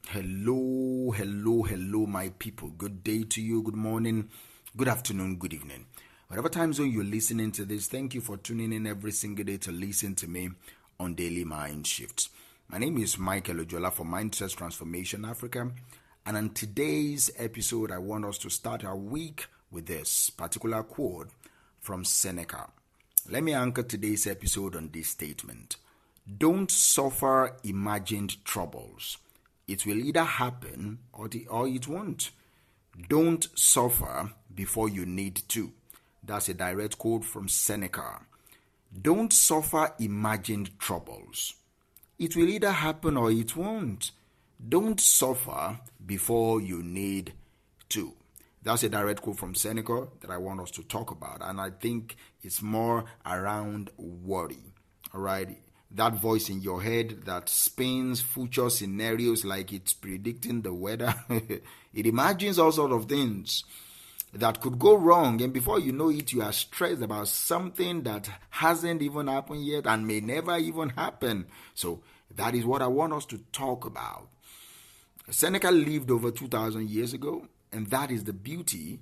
Hello, my people. Good day to you, good morning, good afternoon, good evening. Whatever time zone you're listening to this, thank you for tuning in every single day to listen to me on Daily Mind Shifts. My name is Michael Ojola for MindSHIFTS Transformation Africa. And on today's episode, I want us to start our week with this particular quote from Seneca. Let me anchor today's episode on this statement. Don't suffer imagined troubles. It will either happen or it won't. Don't suffer before you need to. That's a direct quote from Seneca. Don't suffer imagined troubles. It will either happen or it won't. Don't suffer before you need to. That's a direct quote from Seneca that I want us to talk about. And I think it's more around worry. All right. That voice in your head that spins future scenarios like it's predicting the weather. It imagines all sorts of things that could go wrong. And before you know it, you are stressed about something that hasn't even happened yet and may never even happen. So that is what I want us to talk about. Seneca lived over 2,000 years ago. And that is the beauty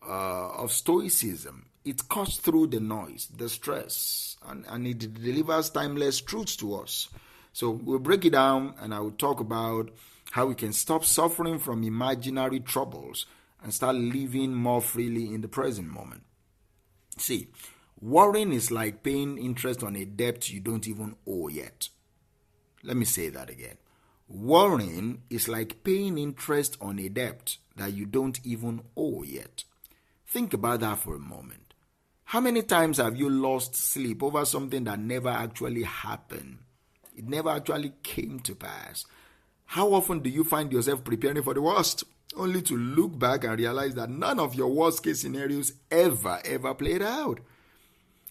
of Stoicism. It cuts through the noise, the stress, and it delivers timeless truths to us. So we'll break it down, and I will talk about how we can stop suffering from imaginary troubles and start living more freely in the present moment. See, worrying is like paying interest on a debt you don't even owe yet. Let me say that again. Worrying is like paying interest on a debt that you don't even owe yet. Think about that for a moment. How many times have you lost sleep over something that never actually happened? It never actually came to pass. How often do you find yourself preparing for the worst, only to look back and realize that none of your worst case scenarios ever played out?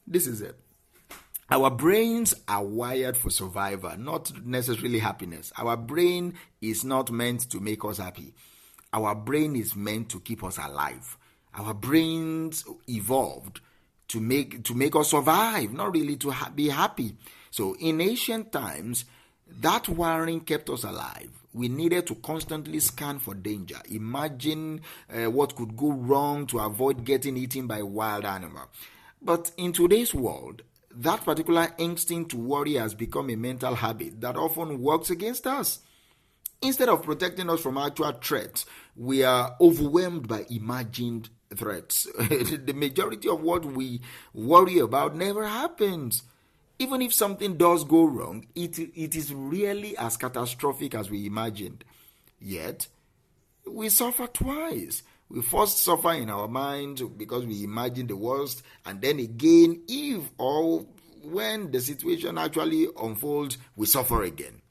This is it. Our brains are wired for survival, not necessarily happiness. Our brain is not meant to make us happy. Our brain is meant to keep us alive. Our brains evolved to make us survive, not really to be happy. So in ancient times, that wiring kept us alive. We needed to constantly scan for danger. Imagine what could go wrong to avoid getting eaten by a wild animal. But in today's world, that particular instinct to worry has become a mental habit that often works against us. Instead of protecting us from actual threats, we are overwhelmed by imagined threats. The majority of what we worry about never happens. Even if something does go wrong, it is really as catastrophic as we imagined. Yet, we suffer twice. We first suffer in our mind because we imagine the worst, and then again, if or when the situation actually unfolds, we suffer again.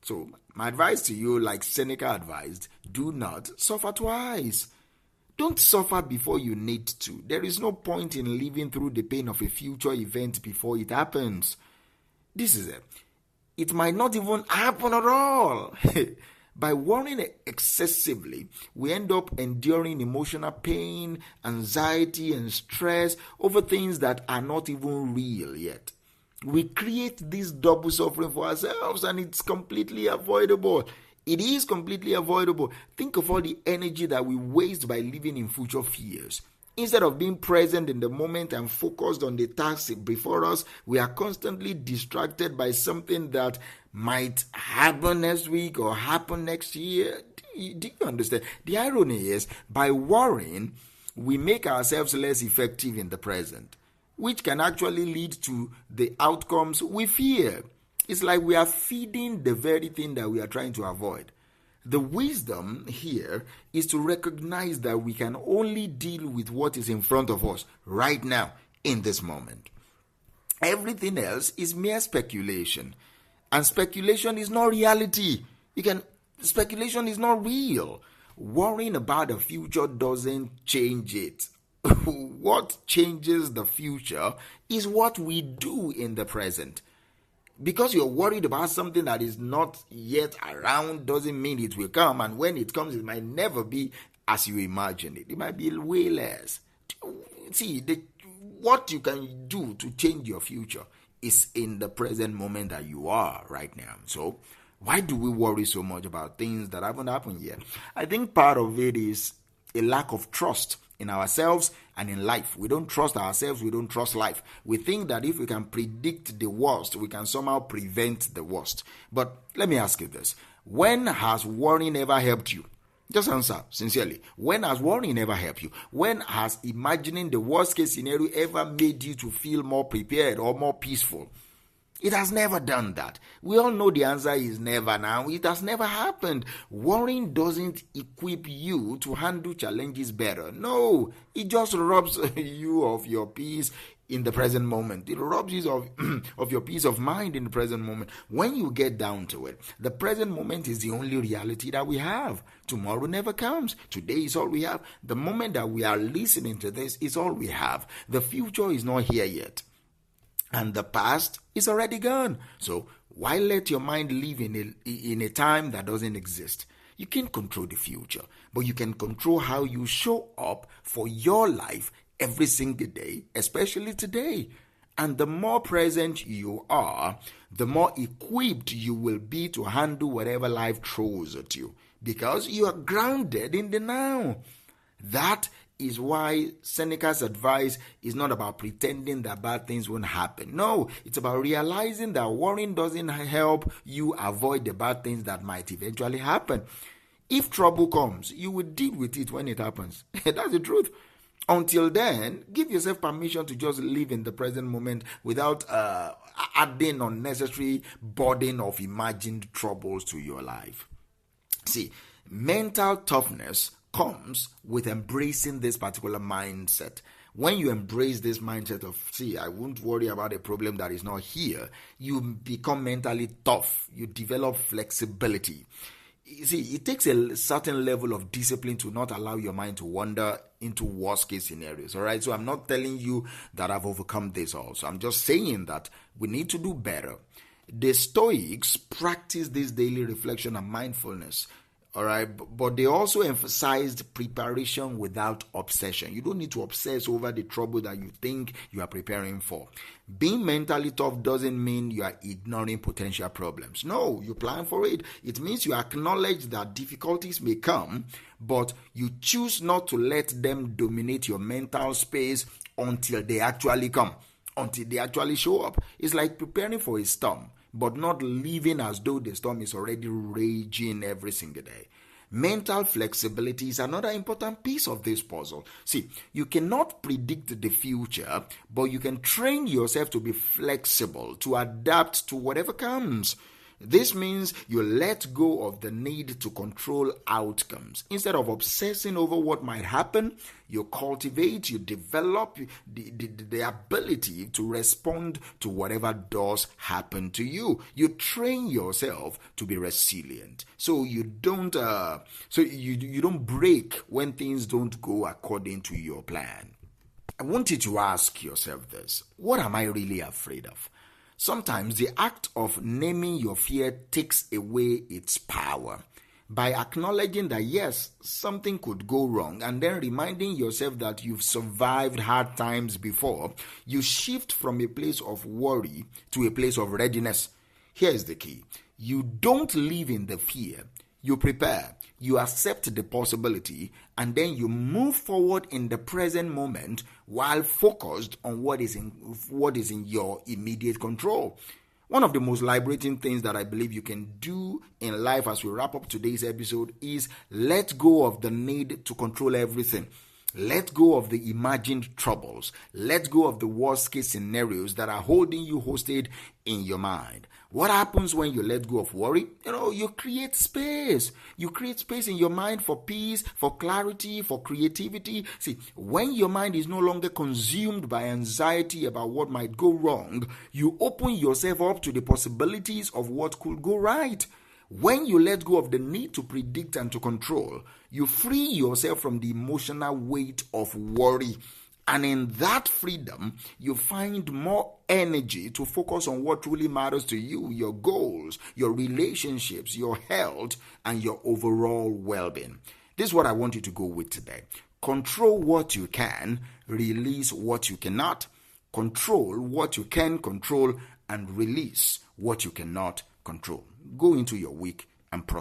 So, my advice to you, like Seneca advised, do not suffer twice. Don't suffer before you need to. There is no point in living through the pain of a future event before it happens. This is it. It might not even happen at all. By worrying excessively, we end up enduring emotional pain, anxiety, and stress over things that are not even real yet. We create this double suffering for ourselves, and it's completely avoidable. It is completely avoidable. Think of all the energy that we waste by living in future fears. Instead of being present in the moment and focused on the task before us, we are constantly distracted by something that might happen next week or happen next year. Do you understand? The irony is, by worrying, we make ourselves less effective in the present, which can actually lead to the outcomes we fear. It's like we are feeding the very thing that we are trying to avoid. The wisdom here is to recognize that we can only deal with what is in front of us right now, in this moment. Everything else is mere speculation. And speculation is not reality. Speculation is not real. Worrying about the future doesn't change it. What changes the future is what we do in the present. Because you're worried about something that is not yet around doesn't mean it will come. And when it comes, it might never be as you imagine it. It might be way less. See, what you can do to change your future is in the present moment that you are right now. So Why do we worry so much about things that haven't happened yet? I think part of it is a lack of trust in ourselves and in life. We don't trust ourselves, we don't trust life. We think that if we can predict the worst, we can somehow prevent the worst. But let me ask you this. When has worrying ever helped you? Just answer sincerely. When has worrying ever helped you? When has imagining the worst case scenario ever made you to feel more prepared or more peaceful? It has never done that. We all know the answer is never now. It has never happened. Worrying doesn't equip you to handle challenges better. No, it just robs you of your peace in the present moment. It robs you of your peace of mind in the present moment. When you get down to it, the present moment is the only reality that we have. Tomorrow never comes. Today is all we have. The moment that we are listening to this is all we have. The future is not here yet. And the past is already gone. So why let your mind live in a time that doesn't exist? You can't control the future, but you can control how you show up for your life every single day, especially today. And the more present you are, the more equipped you will be to handle whatever life throws at you, because you are grounded in the now. That is why Seneca's advice is not about pretending that bad things won't happen. No, it's about realizing that worrying doesn't help you avoid the bad things that might eventually happen. If trouble comes, you will deal with it when it happens. That's the truth. Until then, give yourself permission to just live in the present moment without adding unnecessary burden of imagined troubles to your life. See, mental toughness comes with embracing this particular mindset. When you embrace this mindset of, I won't worry about a problem that is not here, you become mentally tough. You develop flexibility. You see, it takes a certain level of discipline to not allow your mind to wander into worst case scenarios. All right. So I'm not telling you that I've overcome this also. I'm just saying that we need to do better. The Stoics practice this daily reflection and mindfulness. All right, but they also emphasized preparation without obsession. You don't need to obsess over the trouble that you think you are preparing for. Being mentally tough doesn't mean you are ignoring potential problems. No, you plan for it. It means you acknowledge that difficulties may come, but you choose not to let them dominate your mental space until they actually come, until they actually show up. It's like preparing for a storm, but not living as though the storm is already raging every single day. Mental flexibility is another important piece of this puzzle. See, you cannot predict the future, but you can train yourself to be flexible, to adapt to whatever comes. This means you let go of the need to control outcomes. Instead of obsessing over what might happen, you cultivate, you develop the ability to respond to whatever does happen to you. You train yourself to be resilient, so you don't break when things don't go according to your plan. I want you to ask yourself this: what am I really afraid of? Sometimes the act of naming your fear takes away its power. By acknowledging that yes, something could go wrong, and then reminding yourself that you've survived hard times before, you shift from a place of worry to a place of readiness. Here's the key: you don't live in the fear. You prepare, you accept the possibility, and then you move forward in the present moment while focused on what is in your immediate control. One of the most liberating things that I believe you can do in life as we wrap up today's episode is let go of the need to control everything. Let go of the imagined troubles. Let go of the worst case scenarios that are holding you hostage in your mind. What happens when you let go of worry? You create space. You create space in your mind for peace, for clarity, for creativity. See, when your mind is no longer consumed by anxiety about what might go wrong, you open yourself up to the possibilities of what could go right. When you let go of the need to predict and to control, you free yourself from the emotional weight of worry. And in that freedom, you find more energy to focus on what truly matters to you, your goals, your relationships, your health, and your overall well-being. This is what I want you to go with today. Control what you can, release what you cannot. Control what you can control, and release what you cannot control. Go into your week and prosper.